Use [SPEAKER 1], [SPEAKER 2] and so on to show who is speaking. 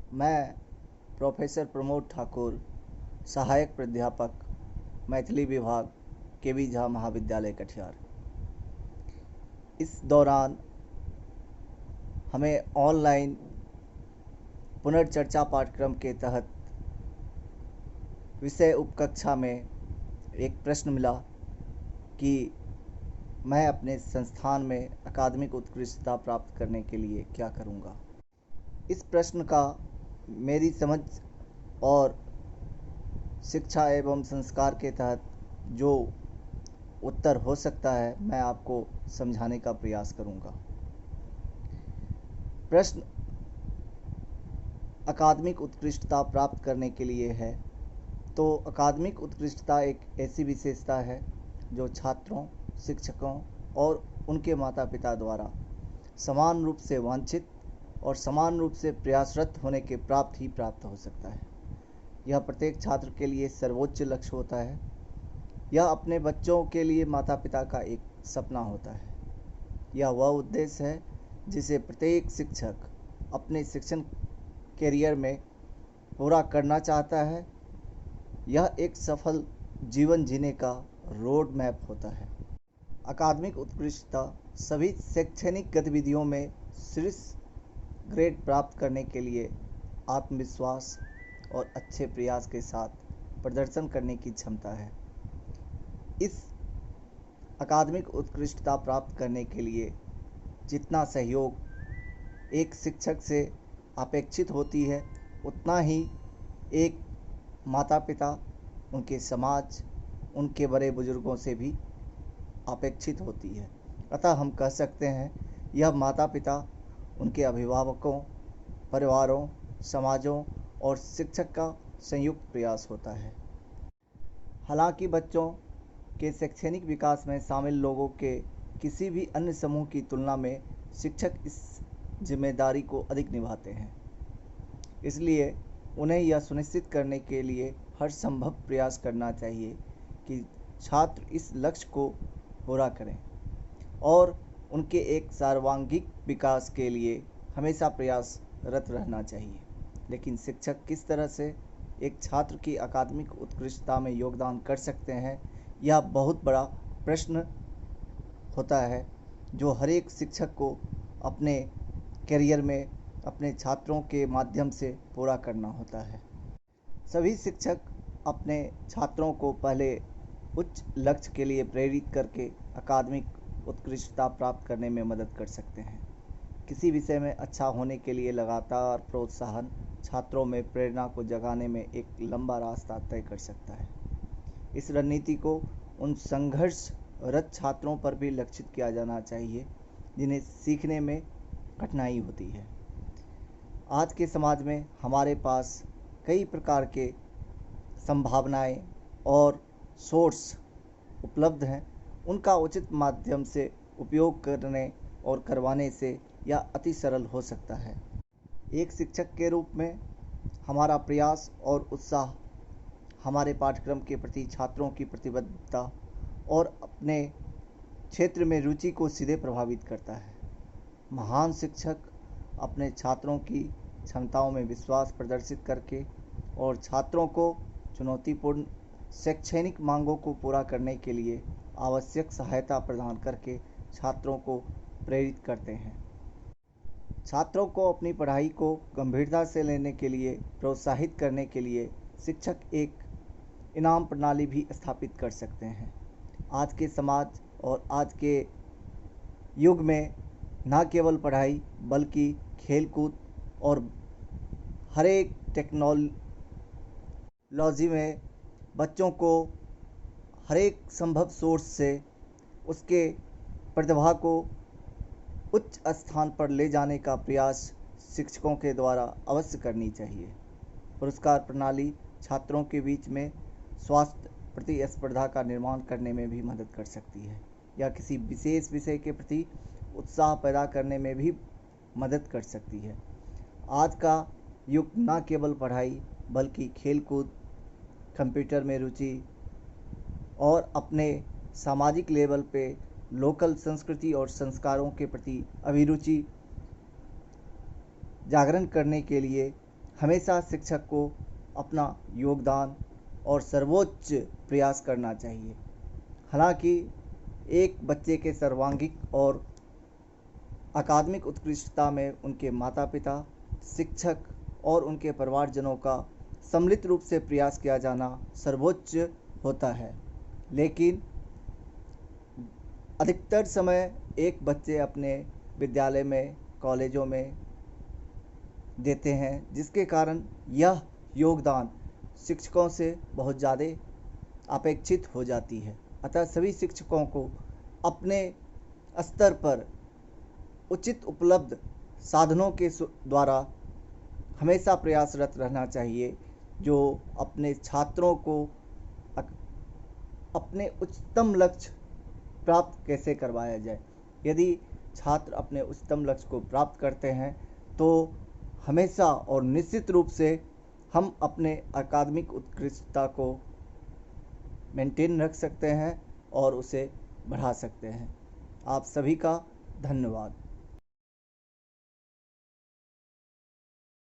[SPEAKER 1] मैं प्रोफेसर प्रमोद ठाकुर, सहायक प्राध्यापक, मैथिली विभाग, के.वी. झा महाविद्यालय कटिहार। इस दौरान हमें ऑनलाइन पुनर्चर्चा पाठ्यक्रम के तहत विषय उपकक्षा में एक प्रश्न मिला कि मैं अपने संस्थान में अकादमिक उत्कृष्टता प्राप्त करने के लिए क्या करूंगा। इस प्रश्न का मेरी समझ और शिक्षा एवं संस्कार के तहत जो उत्तर हो सकता है मैं आपको समझाने का प्रयास करूंगा। प्रश्न अकादमिक उत्कृष्टता प्राप्त करने के लिए है। तो अकादमिक उत्कृष्टता एक ऐसी विशेषता है जो छात्रों, शिक्षकों और उनके माता पिता द्वारा समान रूप से वांछित और समान रूप से प्रयासरत होने के प्राप्त ही प्राप्त हो सकता है। यह प्रत्येक छात्र के लिए सर्वोच्च लक्ष्य होता है। यह अपने बच्चों के लिए माता पिता का एक सपना होता है। यह वह उद्देश्य है जिसे प्रत्येक शिक्षक अपने शिक्षण कैरियर में पूरा करना चाहता है। यह एक सफल जीवन जीने का रोड मैप होता है। अकादमिक उत्कृष्टता सभी शैक्षणिक गतिविधियों में शीर्ष ग्रेड प्राप्त करने के लिए आत्मविश्वास और अच्छे प्रयास के साथ प्रदर्शन करने की क्षमता है। इस अकादमिक उत्कृष्टता प्राप्त करने के लिए जितना सहयोग एक शिक्षक से अपेक्षित होती है, उतना ही एक माता पिता, उनके समाज, उनके बड़े बुजुर्गों से भी अपेक्षित होती है। अतः हम कह सकते हैं यह माता पिता, उनके अभिभावकों, परिवारों, समाजों और शिक्षक का संयुक्त प्रयास होता है। हालांकि बच्चों के शैक्षणिक विकास में शामिल लोगों के किसी भी अन्य समूह की तुलना में शिक्षक इस जिम्मेदारी को अधिक निभाते हैं। इसलिए उन्हें यह सुनिश्चित करने के लिए हर संभव प्रयास करना चाहिए कि छात्र इस लक्ष्य को पूरा करें और उनके एक सर्वांगीण विकास के लिए हमेशा प्रयासरत रहना चाहिए। लेकिन शिक्षक किस तरह से एक छात्र की अकादमिक उत्कृष्टता में योगदान कर सकते हैं, यह बहुत बड़ा प्रश्न होता है जो हर एक शिक्षक को अपने करियर में अपने छात्रों के माध्यम से पूरा करना होता है। सभी शिक्षक अपने छात्रों को पहले उच्च लक्ष्य के लिए प्रेरित करके अकादमिक उत्कृष्टता प्राप्त करने में मदद कर सकते हैं। किसी विषय में अच्छा होने के लिए लगातार प्रोत्साहन छात्रों में प्रेरणा को जगाने में एक लंबा रास्ता तय कर सकता है। इस रणनीति को उन संघर्षरत छात्रों पर भी लक्षित किया जाना चाहिए जिन्हें सीखने में कठिनाई होती है। आज के समाज में हमारे पास कई प्रकार के संभावनाएं और सोर्स उपलब्ध हैं। उनका उचित माध्यम से उपयोग करने और करवाने से यह अति सरल हो सकता है। एक शिक्षक के रूप में हमारा प्रयास और उत्साह हमारे पाठ्यक्रम के प्रति छात्रों की प्रतिबद्धता और अपने क्षेत्र में रुचि को सीधे प्रभावित करता है। महान शिक्षक अपने छात्रों की क्षमताओं में विश्वास प्रदर्शित करके और छात्रों को चुनौतीपूर्ण शैक्षणिक मांगों को पूरा करने के लिए आवश्यक सहायता प्रदान करके छात्रों को प्रेरित करते हैं। छात्रों को अपनी पढ़ाई को गंभीरता से लेने के लिए प्रोत्साहित करने के लिए शिक्षक एक इनाम प्रणाली भी स्थापित कर सकते हैं। आज के समाज और आज के युग में न केवल पढ़ाई बल्कि खेलकूद और हर एक टेक्नोलॉजी में बच्चों को हर एक संभव सोर्स से उसके प्रतिभा को उच्च स्थान पर ले जाने का प्रयास शिक्षकों के द्वारा अवश्य करनी चाहिए। पुरस्कार प्रणाली छात्रों के बीच में स्वास्थ्य प्रतिस्पर्धा का निर्माण करने में भी मदद कर सकती है या किसी विशेष विषय के प्रति उत्साह पैदा करने में भी मदद कर सकती है। आज का युग न केवल पढ़ाई बल्कि खेलकूद, कंप्यूटर में रुचि और अपने सामाजिक लेवल पे लोकल संस्कृति और संस्कारों के प्रति अभिरुचि जागरण करने के लिए हमेशा शिक्षक को अपना योगदान और सर्वोच्च प्रयास करना चाहिए। हालांकि एक बच्चे के सर्वांगीण और अकादमिक उत्कृष्टता में उनके माता पिता, शिक्षक और उनके परिवारजनों का सम्मिलित रूप से प्रयास किया जाना सर्वोच्च होता है। लेकिन अधिकतर समय एक बच्चे अपने विद्यालय में, कॉलेजों में देते हैं, जिसके कारण यह योगदान शिक्षकों से बहुत ज़्यादा अपेक्षित हो जाती है। अतः सभी शिक्षकों को अपने स्तर पर उचित उपलब्ध साधनों के द्वारा हमेशा प्रयासरत रहना चाहिए, जो अपने छात्रों को अपने उच्चतम लक्ष्य प्राप्त कैसे करवाया जाए। यदि छात्र अपने उच्चतम लक्ष्य को प्राप्त करते हैं तो हमेशा और निश्चित रूप से हम अपने अकादमिक उत्कृष्टता को मेंटेन रख सकते हैं और उसे बढ़ा सकते हैं। आप सभी का धन्यवाद।